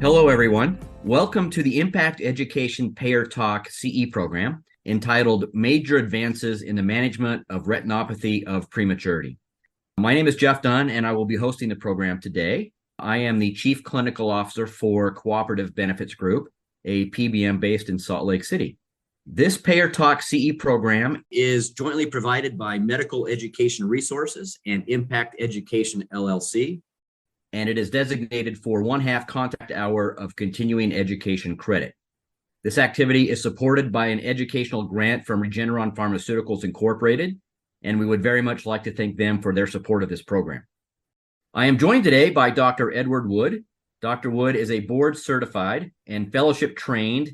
Hello, everyone. Welcome to the Impact Education PayerTalkCE program entitled Major Advances in the Management of Retinopathy of Prematurity. My name is Jeff Dunn, and I will be hosting the program today. I am the Chief Clinical Officer for Cooperative Benefits Group, a PBM based in Salt Lake City. This PayerTalkCE program is jointly provided by Medical Education Resources and Impact Education LLC, and it is designated for 1/2 contact hour of continuing education credit. This activity is supported by an educational grant from Regeneron Pharmaceuticals Incorporated, and we would very much like to thank them for their support of this program. I am joined today by Dr. Edward Wood. Dr. Wood is a board-certified and fellowship-trained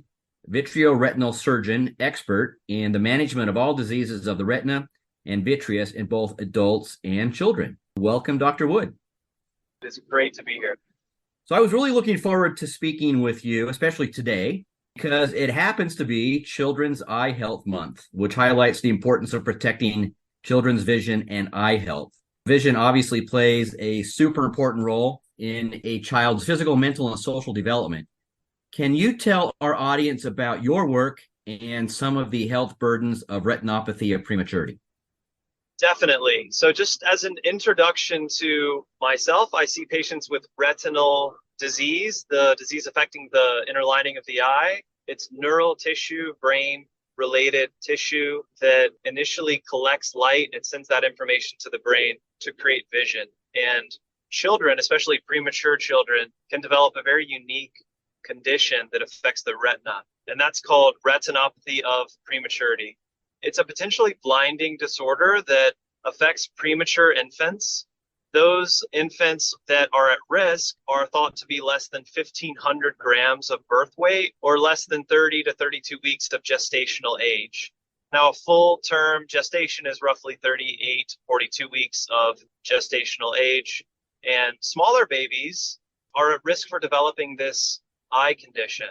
vitreoretinal surgeon expert in the management of all diseases of the retina and vitreous in both adults and children. Welcome, Dr. Wood. It's great to be here. So I was really looking forward to speaking with you, especially today, because it happens to be Children's Eye Health Month, which highlights the importance of protecting children's vision and eye health. Vision obviously plays a super important role in a child's physical, mental, and social development. Can you tell our audience about your work and some of the health burdens of retinopathy of prematurity? Definitely. So just as an introduction to myself, I see patients with retinal disease, the disease affecting the inner lining of the eye. It's neural tissue, brain-related tissue that initially collects light and sends that information to the brain to create vision. And children, especially premature children, can develop a very unique condition that affects the retina, and that's called retinopathy of prematurity. It's a potentially blinding disorder that affects premature infants. Those infants that are at risk are thought to be less than 1,500 grams of birth weight or less than 30 to 32 weeks of gestational age. Now, a full-term gestation is roughly 38, 42 weeks of gestational age, and smaller babies are at risk for developing this eye condition.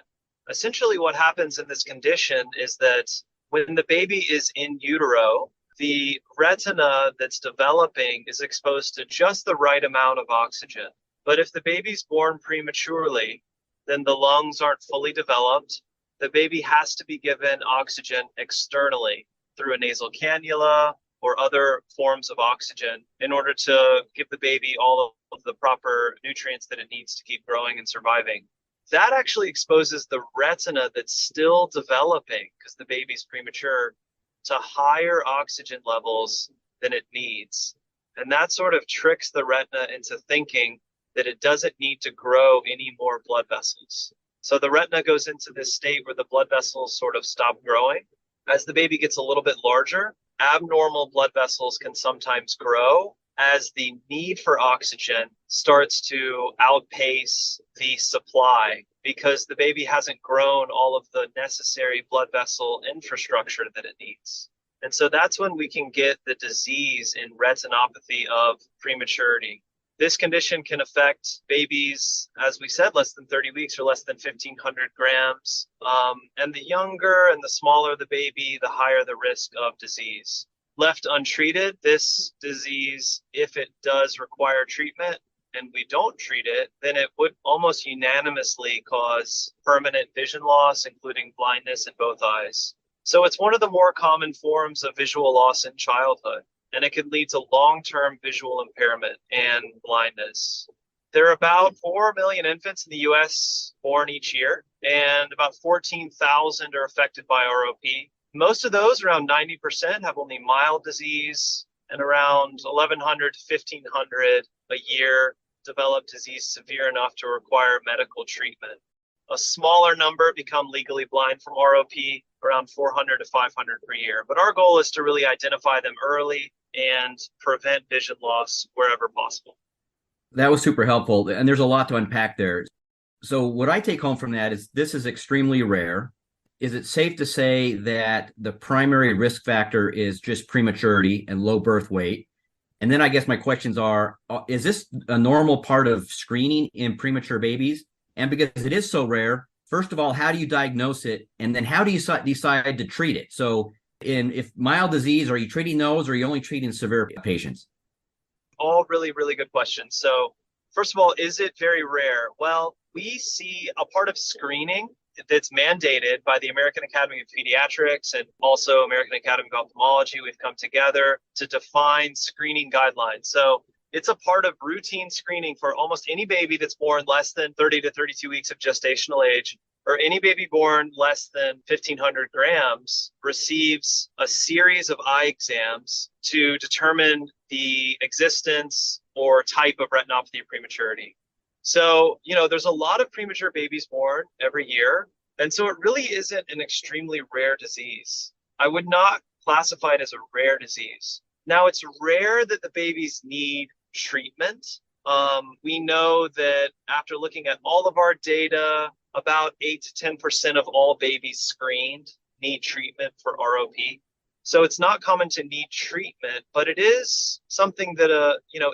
Essentially, what happens in this condition is that when the baby is in utero, the retina that's developing is exposed to just the right amount of oxygen. But if the baby's born prematurely, then the lungs aren't fully developed. The baby has to be given oxygen externally through a nasal cannula or other forms of oxygen in order to give the baby all of the proper nutrients that it needs to keep growing and surviving. That actually exposes the retina that's still developing, because the baby's premature, to higher oxygen levels than it needs. And that sort of tricks the retina into thinking that it doesn't need to grow any more blood vessels. So the retina goes into this state where the blood vessels sort of stop growing. As the baby gets a little bit larger, abnormal blood vessels can sometimes grow as the need for oxygen starts to outpace the supply, because the baby hasn't grown all of the necessary blood vessel infrastructure that it needs. And so that's when we can get the disease in retinopathy of prematurity. This condition can affect babies, as we said, less than 30 weeks or less than 1,500 grams. And the younger and the smaller the baby, the higher the risk of disease. Left untreated, this disease, if it does require treatment and we don't treat it, then it would almost unanimously cause permanent vision loss, including blindness in both eyes. So it's one of the more common forms of visual loss in childhood, and it can lead to long-term visual impairment and blindness. There are about 4 million infants in the U.S. born each year, and about 14,000 are affected by ROP. Most of those, around 90%, have only mild disease, and around 1,100 to 1,500 a year develop disease severe enough to require medical treatment. A smaller number become legally blind from ROP, around 400 to 500 per year. But our goal is to really identify them early and prevent vision loss wherever possible. That was super helpful, and there's a lot to unpack there. So what I take home from that is this is extremely rare. Is it safe to say that the primary risk factor is just prematurity and low birth weight? And then I guess my questions are, is this a normal part of screening in premature babies? And because it is so rare, first of all, how do you diagnose it? And then how do you decide to treat it? So if mild disease, are you treating those or are you only treating severe patients? All really, really good questions. So first of all, is it very rare? Well, we see a part of screening that's mandated by the American Academy of Pediatrics and also American Academy of Ophthalmology. We've come together to define screening guidelines. So it's a part of routine screening for almost any baby that's born less than 30 to 32 weeks of gestational age, or any baby born less than 1,500 grams receives a series of eye exams to determine the existence or type of retinopathy of prematurity. So, there's a lot of premature babies born every year. And so it really isn't an extremely rare disease. I would not classify it as a rare disease. Now, it's rare that the babies need treatment. We know that after looking at all of our data, about 8 to 10% of all babies screened need treatment for ROP. So it's not common to need treatment, but it is something that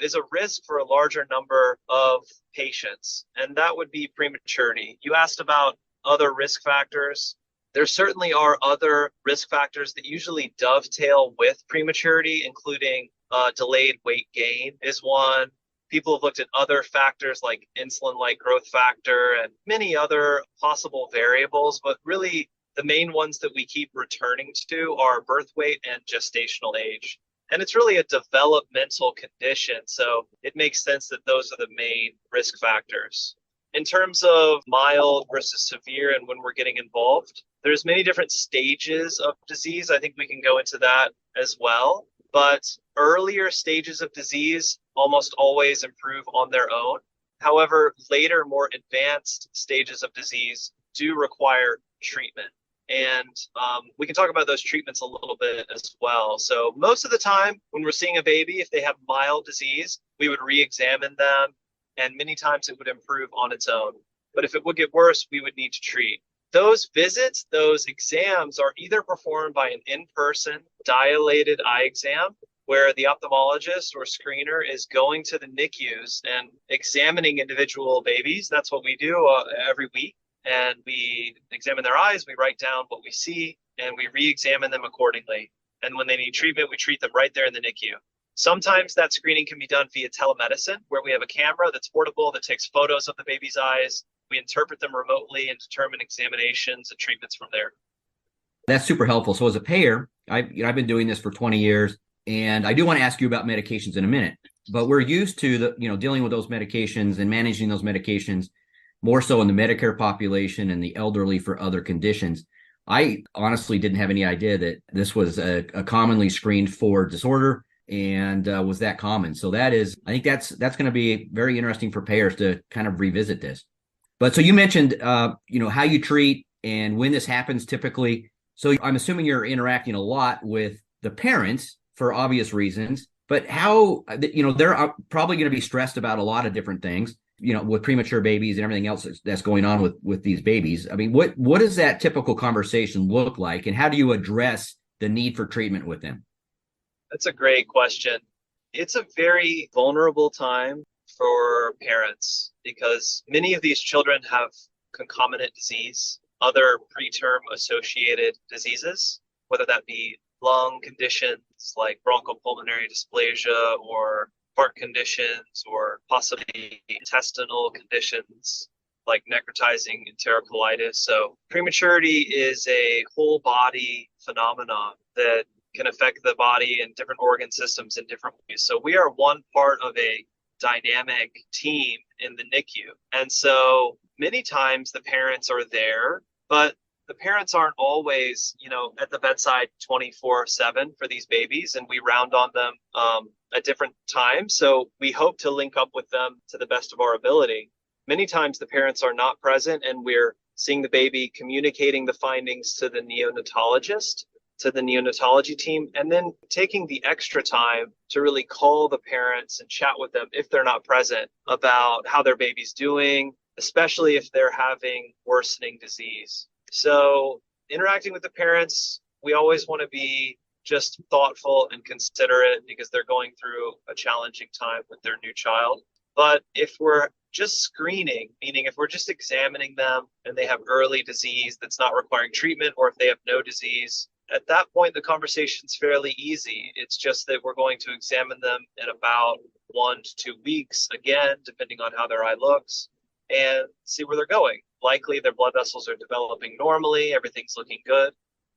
is a risk for a larger number of patients, and that would be prematurity. You asked about other risk factors. There certainly are other risk factors that usually dovetail with prematurity, including delayed weight gain is one. People have looked at other factors like insulin-like growth factor and many other possible variables, but really the main ones that we keep returning to are birth weight and gestational age. And it's really a developmental condition, so it makes sense that those are the main risk factors. In terms of mild versus severe and when we're getting involved, there's many different stages of disease. I think we can go into that as well. But earlier stages of disease almost always improve on their own. However, later, more advanced stages of disease do require treatment. And we can talk about those treatments a little bit as well. So most of the time when we're seeing a baby, if they have mild disease, we would re-examine them. And many times it would improve on its own. But if it would get worse, we would need to treat. Those visits, those exams are either performed by an in-person dilated eye exam, where the ophthalmologist or screener is going to the NICUs and examining individual babies. That's what we do every week. And we examine their eyes, we write down what we see, and we re-examine them accordingly. And when they need treatment, we treat them right there in the NICU. Sometimes that screening can be done via telemedicine, where we have a camera that's portable that takes photos of the baby's eyes. We interpret them remotely and determine examinations and treatments from there. That's super helpful. So as a payer, I've been doing this for 20 years, and I do want to ask you about medications in a minute, but we're used to dealing with those medications and managing those medications more so in the Medicare population and the elderly for other conditions. I honestly didn't have any idea that this was a commonly screened for disorder and was that common. So I think that's going to be very interesting for payers to kind of revisit this. But so you mentioned, how you treat and when this happens typically. So I'm assuming you're interacting a lot with the parents for obvious reasons, but how, they're probably going to be stressed about a lot of different things, with premature babies and everything else that's going on with these babies. I mean, what does that typical conversation look like, and how do you address the need for treatment with them? That's a great question. It's a very vulnerable time for parents because many of these children have concomitant disease, other preterm associated diseases, whether that be lung conditions like bronchopulmonary dysplasia or heart conditions or possibly intestinal conditions like necrotizing enterocolitis. So prematurity is a whole body phenomenon that can affect the body and different organ systems in different ways. So we are one part of a dynamic team in the NICU. And so many times the parents are there, but the parents aren't always, at the bedside 24/7 for these babies, and we round on them at different times. So we hope to link up with them to the best of our ability. Many times the parents are not present, and we're seeing the baby, communicating the findings to the neonatologist, to the neonatology team, and then taking the extra time to really call the parents and chat with them if they're not present about how their baby's doing, especially if they're having worsening disease. So interacting with the parents, we always want to be just thoughtful and considerate because they're going through a challenging time with their new child. But if we're just screening, meaning if we're just examining them and they have early disease that's not requiring treatment, or if they have no disease, at that point, the conversation's fairly easy. It's just that we're going to examine them in about 1 to 2 weeks, again, depending on how their eye looks. and see where they're going. Likely their blood vessels are developing normally, everything's looking good.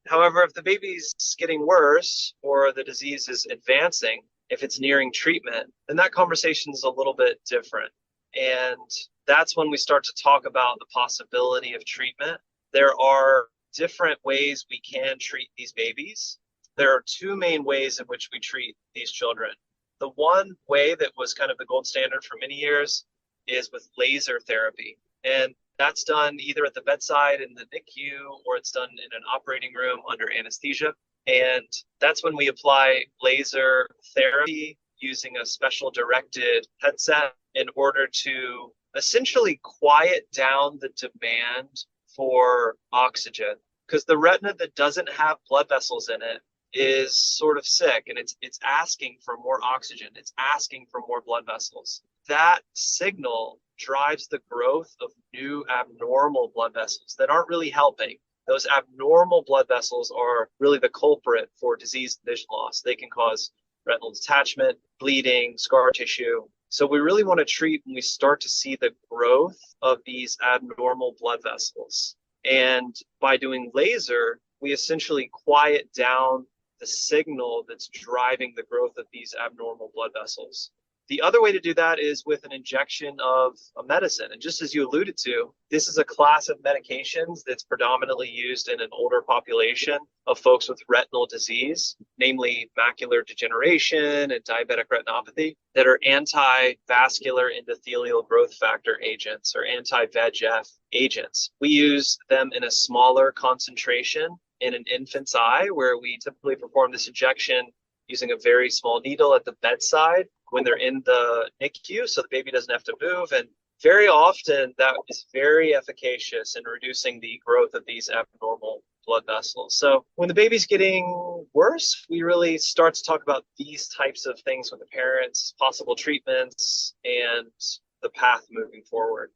However, if the baby's getting worse or the disease is advancing, if it's nearing treatment, then that conversation is a little bit different. And that's when we start to talk about the possibility of treatment. There are different ways we can treat these babies. There are two main ways in which we treat these children. The one way that was kind of the gold standard for many years is with laser therapy. And that's done either at the bedside in the NICU or it's done in an operating room under anesthesia. And that's when we apply laser therapy using a special directed headset in order to essentially quiet down the demand for oxygen. Because the retina that doesn't have blood vessels in it is sort of sick and it's asking for more oxygen. It's asking for more blood vessels. That signal drives the growth of new abnormal blood vessels that aren't really helping. Those abnormal blood vessels are really the culprit for disease vision loss. They can cause retinal detachment, bleeding, scar tissue. So we really want to treat when we start to see the growth of these abnormal blood vessels. And by doing laser, we essentially quiet down the signal that's driving the growth of these abnormal blood vessels. The other way to do that is with an injection of a medicine. And just as you alluded to, this is a class of medications that's predominantly used in an older population of folks with retinal disease, namely macular degeneration and diabetic retinopathy, that are anti-vascular endothelial growth factor agents or anti-VEGF agents. We use them in a smaller concentration in an infant's eye, where we typically perform this injection using a very small needle at the bedside when they're in the NICU, so the baby doesn't have to move. And very often that is very efficacious in reducing the growth of these abnormal blood vessels. So when the baby's getting worse, we really start to talk about these types of things with the parents, possible treatments, and the path moving forward.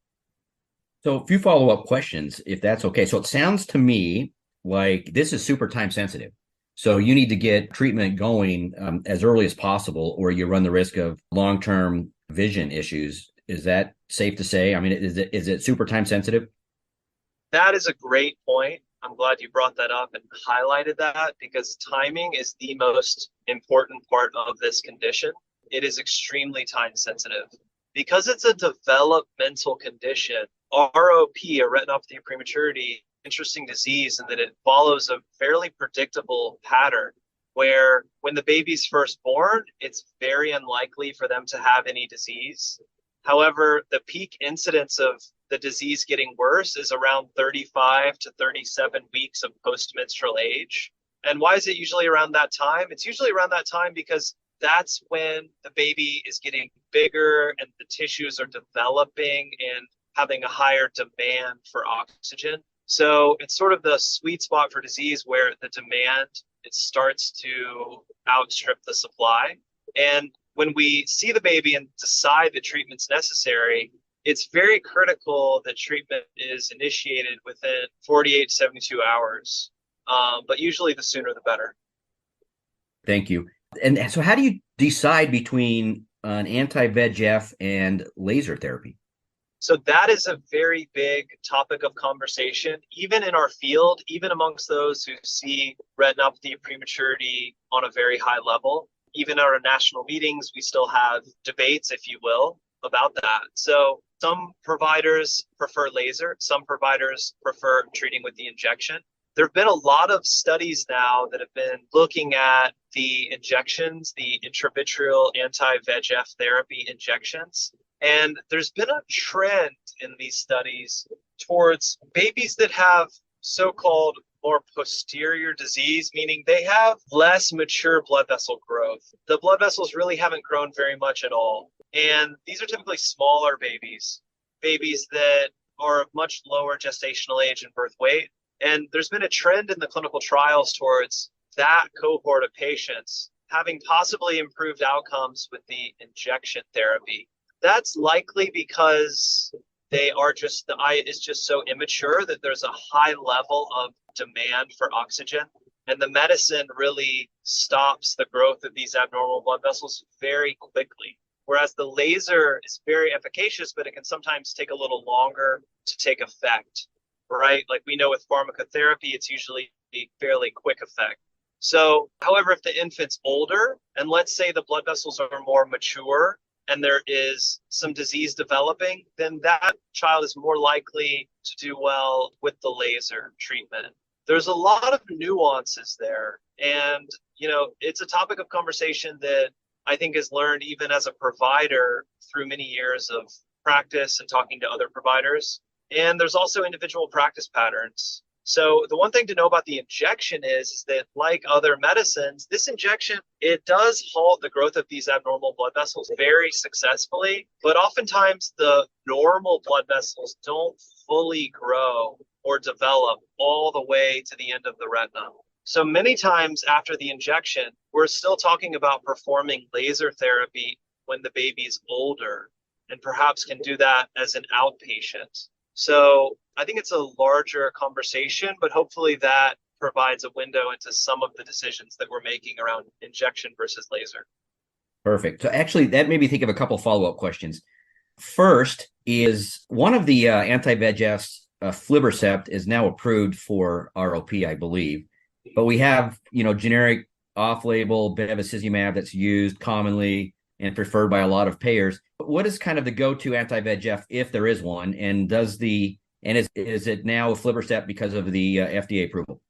So a few follow-up questions, if that's okay. So it sounds to me like this is super time sensitive. So you need to get treatment going as early as possible, or you run the risk of long-term vision issues. Is that safe to say? I mean, is it super time sensitive? That is a great point. I'm glad you brought that up and highlighted that, because timing is the most important part of this condition. It is extremely time sensitive. Because it's a developmental condition, ROP, or retinopathy of prematurity, interesting disease in that it follows a fairly predictable pattern where when the baby's first born, it's very unlikely for them to have any disease. However, the peak incidence of the disease getting worse is around 35 to 37 weeks of postmenstrual age. And why is it usually around that time? It's usually around that time because that's when the baby is getting bigger and the tissues are developing and having a higher demand for oxygen. So it's sort of the sweet spot for disease where the demand, it starts to outstrip the supply. And when we see the baby and decide that treatment's necessary, it's very critical that treatment is initiated within 48 to 72 hours. But usually the sooner the better. Thank you. And so how do you decide between an anti-VEGF and laser therapy? So that is a very big topic of conversation, even in our field, even amongst those who see retinopathy of prematurity on a very high level. Even at our national meetings, we still have debates, if you will, about that. So some providers prefer laser, some providers prefer treating with the injection. There have been a lot of studies now that have been looking at the injections, the intravitreal anti-VEGF therapy injections. And there's been a trend in these studies towards babies that have so-called more posterior disease, meaning they have less mature blood vessel growth. The blood vessels really haven't grown very much at all. And these are typically smaller babies that are of much lower gestational age and birth weight. And there's been a trend in the clinical trials towards that cohort of patients having possibly improved outcomes with the injection therapy. That's likely because the eye is just so immature that there's a high level of demand for oxygen. And the medicine really stops the growth of these abnormal blood vessels very quickly. whereas the laser is very efficacious, but it can sometimes take a little longer to take effect, right? Like we know with pharmacotherapy, it's usually a fairly quick effect. So, however, if the infant's older, and let's say the blood vessels are more mature and there is some disease developing, then that child is more likely to do well with the laser treatment. There's a lot of nuances there. And, it's a topic of conversation that I think is learned even as a provider through many years of practice and talking to other providers. And there's also individual practice patterns. So the one thing to know about the injection is that like other medicines, this injection, it does halt the growth of these abnormal blood vessels very successfully, but oftentimes the normal blood vessels don't fully grow or develop all the way to the end of the retina. So many times after the injection, we're still talking about performing laser therapy when the baby's older and perhaps can do that as an outpatient. So I think it's a larger conversation, but hopefully that provides a window into some of the decisions that we're making around injection versus laser. Perfect. So actually, that made me think of a couple follow-up questions. First is one of the anti-VEGFs, aflibercept, is now approved for ROP, I believe. But we have, generic off-label bevacizumab that's used commonly and preferred by a lot of payers. What is kind of the go-to anti-VEGF if there is one? And is it now aflibercept because of the FDA approval?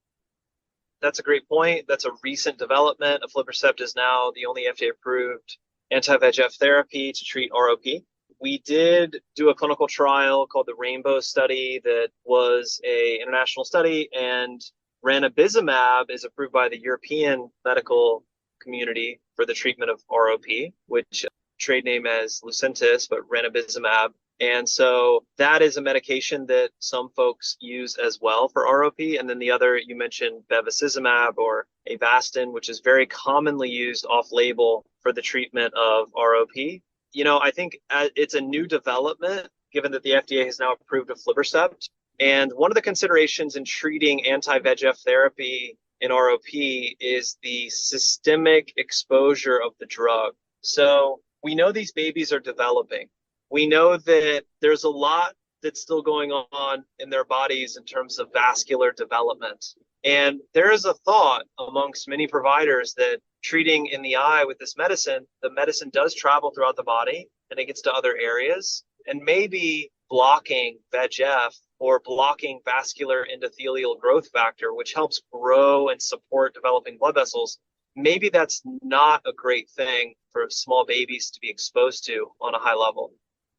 That's a great point. That's a recent development. Aflibercept is now the only FDA-approved anti-VEGF therapy to treat ROP. We did do a clinical trial called the Rainbow study that was an international study, and ranibizumab is approved by the European medical community for the treatment of ROP, which trade name as Lucentis, but ranibizumab. And so that is a medication that some folks use as well for ROP. And then the other, you mentioned bevacizumab or Avastin, which is very commonly used off-label for the treatment of ROP. I think it's a new development, given that the FDA has now approved aflibercept. And one of the considerations in treating anti-VEGF therapy in ROP is the systemic exposure of the drug. So we know these babies are developing. We know that there's a lot that's still going on in their bodies in terms of vascular development. And there is a thought amongst many providers that treating in the eye with this medicine, the medicine does travel throughout the body and it gets to other areas. And maybe blocking VEGF or blocking vascular endothelial growth factor, which helps grow and support developing blood vessels, maybe that's not a great thing for small babies to be exposed to on a high level.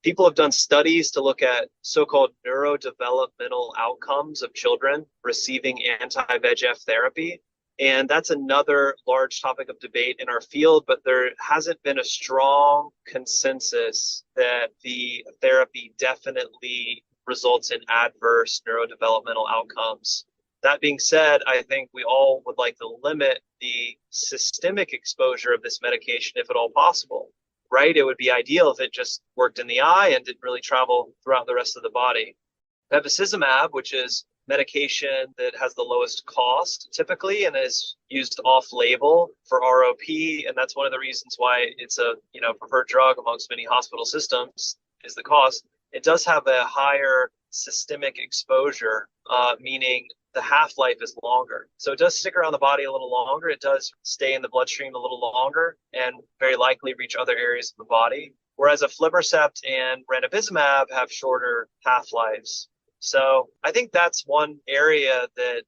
People have done studies to look at so-called neurodevelopmental outcomes of children receiving anti-VEGF therapy. And that's another large topic of debate in our field, but there hasn't been a strong consensus that the therapy definitely results in adverse neurodevelopmental outcomes. That being said, I think we all would like to limit the systemic exposure of this medication if at all possible, right? It would be ideal if it just worked in the eye and didn't really travel throughout the rest of the body. Bevacizumab, which is medication that has the lowest cost typically and is used off-label for ROP, and that's one of the reasons why it's a preferred drug amongst many hospital systems is the cost. It does have a higher systemic exposure, meaning the half-life is longer. So it does stick around the body a little longer. It does stay in the bloodstream a little longer and very likely reach other areas of the body. Whereas aflibercept and ranibizumab have shorter half-lives. So I think that's one area that,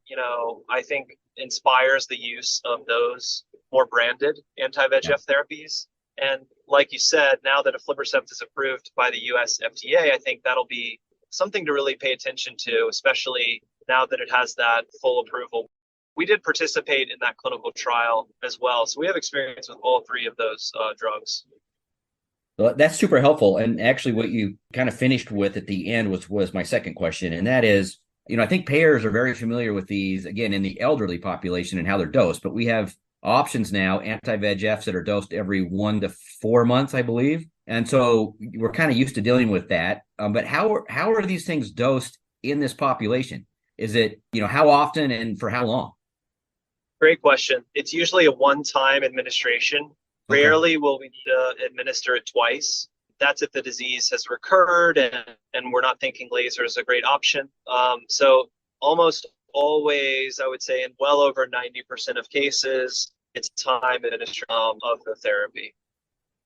I think inspires the use of those more branded anti-VEGF therapies. And like you said, now that aflibercept is approved by the US FDA, I think that'll be something to really pay attention to, especially now that it has that full approval. We did participate in that clinical trial as well. So we have experience with all three of those drugs. Well, that's super helpful. And actually what you kind of finished with at the end was my second question. And that is, I think payers are very familiar with these, again, in the elderly population and how they're dosed. But we have options now, anti-VEGFs that are dosed every 1 to 4 months, I believe. And so we're kind of used to dealing with that. But how are these things dosed in this population? Is it, how often and for how long? Great question. It's usually a one-time administration Okay. Rarely will we need to administer it twice. That's if the disease has recurred and we're not thinking laser is a great option. So almost always, I would say in well over 90% of cases, it's time administration of the therapy.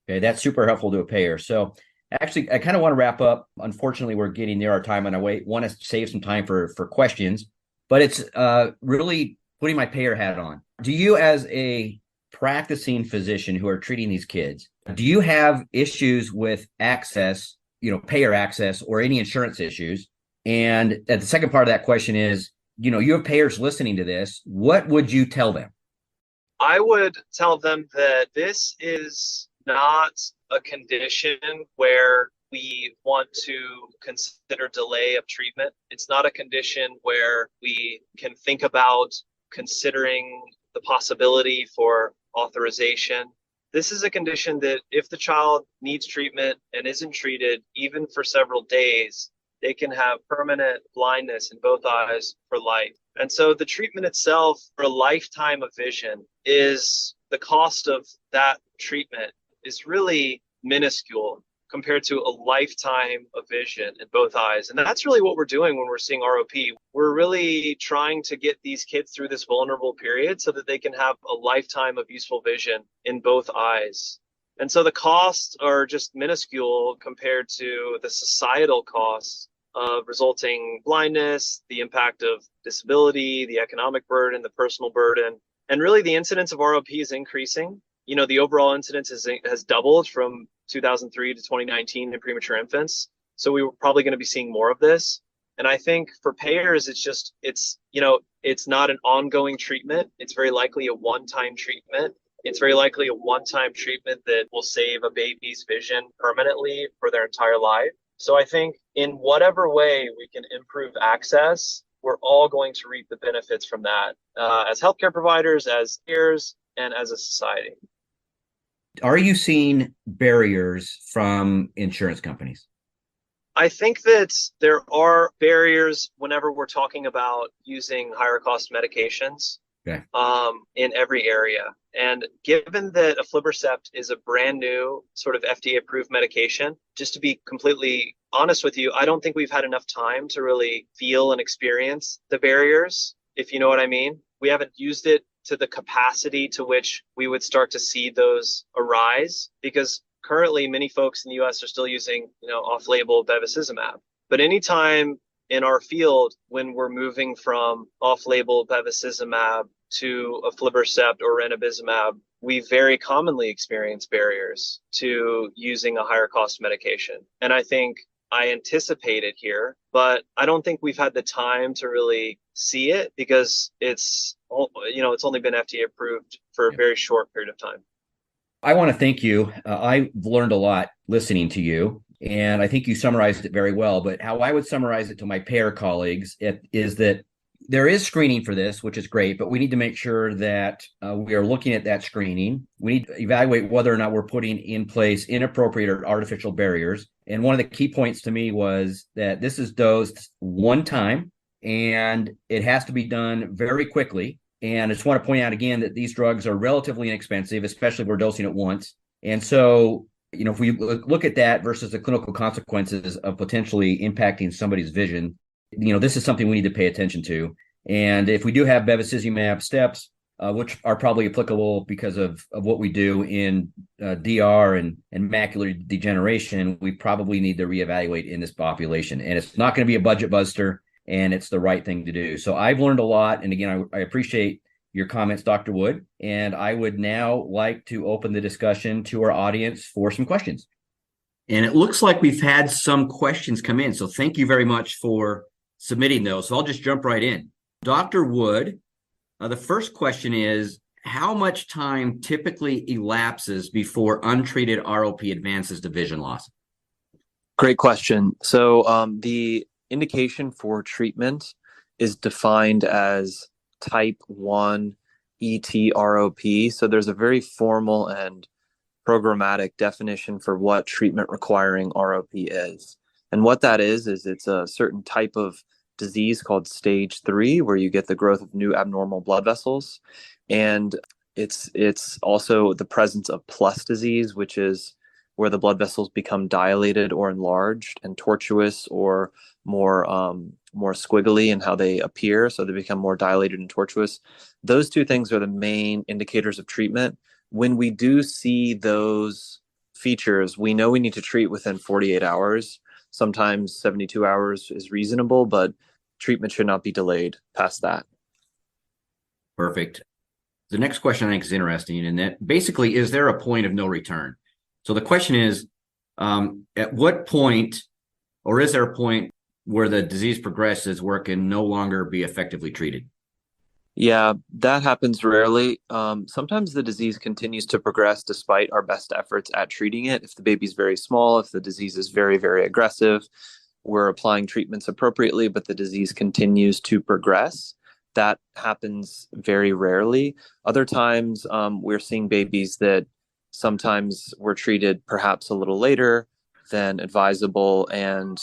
Okay, that's super helpful to a payer. So actually, I kind of want to wrap up. Unfortunately, we're getting near our time, and I want to save some time for questions. But it's really putting my payer hat on. Do you, as a practicing physician who are treating these kids, do you have issues with access, payer access or any insurance issues? And the second part of that question is, you have payers listening to this. What would you tell them? I would tell them that this is not a condition where we want to consider delay of treatment. It's not a condition where we can think about considering the possibility for authorization. This is a condition that if the child needs treatment and isn't treated, even for several days, they can have permanent blindness in both eyes for life. And so the treatment itself for a lifetime of vision is the cost of that treatment is really minuscule compared to a lifetime of vision in both eyes. And that's really what we're doing when we're seeing ROP. We're really trying to get these kids through this vulnerable period so that they can have a lifetime of useful vision in both eyes. And so the costs are just minuscule compared to the societal costs of resulting blindness, the impact of disability, the economic burden, the personal burden. And really the incidence of ROP is increasing. The overall incidence has doubled from 2003 to 2019 in premature infants. So we were probably going to be seeing more of this. And I think for payers, it's not an ongoing treatment. It's very likely a one-time treatment. It's very likely a one-time treatment that will save a baby's vision permanently for their entire life. So I think in whatever way we can improve access, we're all going to reap the benefits from that as healthcare providers, as peers, and as a society. Are you seeing barriers from insurance companies? I think that there are barriers whenever we're talking about using higher cost medications. Okay. In every area. And given that aflibercept is a brand new sort of FDA approved medication, just to be completely honest with you, I don't think we've had enough time to really feel and experience the barriers, if you know what I mean. We haven't used it to the capacity to which we would start to see those arise, because currently many folks in the US are still using, off-label bevacizumab. But anytime in our field, when we're moving from off-label bevacizumab to aflibercept or ranibizumab, we very commonly experience barriers to using a higher cost medication. And I think I anticipate it here, but I don't think we've had the time to really see it because it's only been FDA approved for a very short period of time. I want to thank you. I've learned a lot listening to you, and I think you summarized it very well. But how I would summarize it to my payer colleagues is that there is screening for this, which is great, but we need to make sure that we are looking at that screening. We need to evaluate whether or not we're putting in place inappropriate or artificial barriers. And one of the key points to me was that this is dosed one time, and it has to be done very quickly. And I just want to point out again that these drugs are relatively inexpensive, especially if we're dosing it once. And so, if we look at that versus the clinical consequences of potentially impacting somebody's vision, this is something we need to pay attention to. And if we do have bevacizumab steps, which are probably applicable because of what we do in DR and macular degeneration, we probably need to reevaluate in this population. And it's not going to be a budget buster, and it's the right thing to do. So I've learned a lot. And again, I appreciate your comments, Dr. Wood. And I would now like to open the discussion to our audience for some questions. And it looks like we've had some questions come in. So thank you very much for submitting those. So I'll just jump right in. Dr. Wood, the first question is, how much time typically elapses before untreated ROP advances to vision loss? Great question. So the indication for treatment is defined as type 1 ET-ROP. So there's a very formal and programmatic definition for what treatment requiring ROP is. And what that is it's a certain type of disease called stage 3, where you get the growth of new abnormal blood vessels. And It's also the presence of plus disease, which is where the blood vessels become dilated or enlarged, and tortuous or more squiggly in how they appear. So they become more dilated and tortuous. Those two things are the main indicators of treatment. When we do see those features, we know we need to treat within 48 hours. Sometimes 72 hours is reasonable, but treatment should not be delayed past that. Perfect. The next question I think is interesting, and that basically, is there a point of no return? So the question is, at what point, or is there a point where the disease progresses where it can no longer be effectively treated? Yeah, that happens rarely. Sometimes the disease continues to progress despite our best efforts at treating it. If the baby's very small, if the disease is very, very aggressive, we're applying treatments appropriately, but the disease continues to progress. That happens very rarely. Other times, we're seeing babies that sometimes were treated perhaps a little later than advisable, and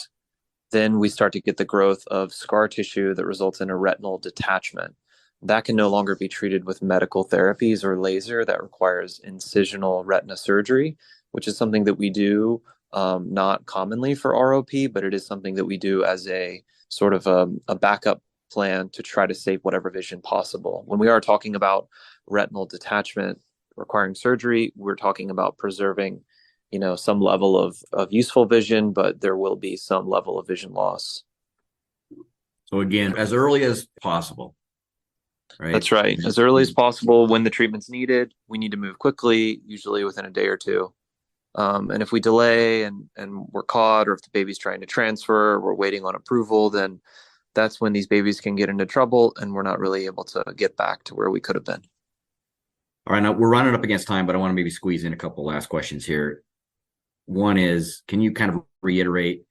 then we start to get the growth of scar tissue that results in a retinal detachment. That can no longer be treated with medical therapies or laser. That requires incisional retina surgery, which is something that we do not commonly for ROP, but it is something that we do as a sort of a backup plan to try to save whatever vision possible. When we are talking about retinal detachment requiring surgery, we're talking about preserving, some level of useful vision, but there will be some level of vision loss. So again, as early as possible. Right. That's right. As early as possible when the treatment's needed. We need to move quickly, usually within a day or two. And if we delay and we're caught, or if the baby's trying to transfer, we're waiting on approval, then that's when these babies can get into trouble and we're not really able to get back to where we could have been. All right, now we're running up against time, but I want to maybe squeeze in a couple last questions here. One is, can you kind of reiterate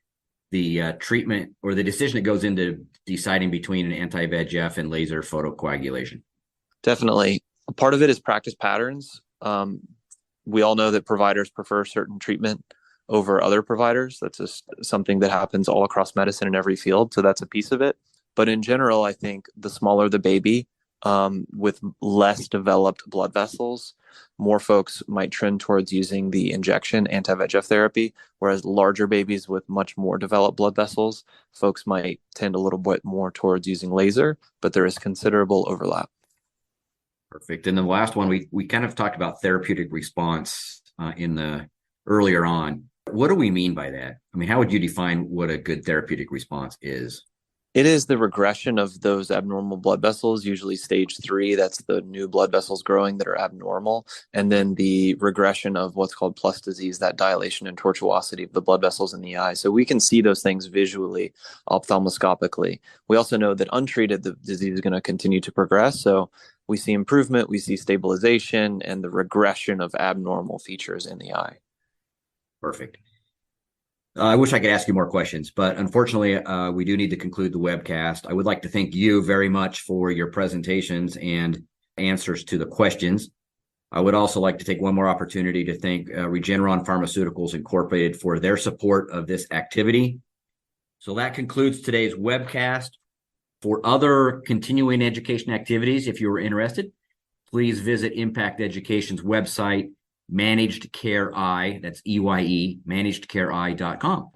the treatment or the decision that goes into deciding between an anti-VEGF and laser photocoagulation? Definitely. A part of it is practice patterns. We all know that providers prefer certain treatment over other providers. That's just something that happens all across medicine in every field. So that's a piece of it. But in general, I think the smaller the baby, with less developed blood vessels, more folks might trend towards using the injection anti-VEGF therapy, whereas larger babies with much more developed blood vessels, folks might tend a little bit more towards using laser, but there is considerable overlap. Perfect. And then the last one, we kind of talked about therapeutic response in the earlier on. What do we mean by that? I mean, how would you define what a good therapeutic response is? It is the regression of those abnormal blood vessels, usually stage 3. That's the new blood vessels growing that are abnormal. And then the regression of what's called plus disease, that dilation and tortuosity of the blood vessels in the eye. So we can see those things visually, ophthalmoscopically. We also know that untreated, the disease is going to continue to progress. So we see improvement, we see stabilization, and the regression of abnormal features in the eye. Perfect. I wish I could ask you more questions, but unfortunately, we do need to conclude the webcast. I would like to thank you very much for your presentations and answers to the questions. I would also like to take one more opportunity to thank Regeneron Pharmaceuticals Incorporated for their support of this activity. So that concludes today's webcast. For other continuing education activities, if you are interested, please visit Impact Education's website, Managed Care Eye, that's EYE, managedcareeye.com.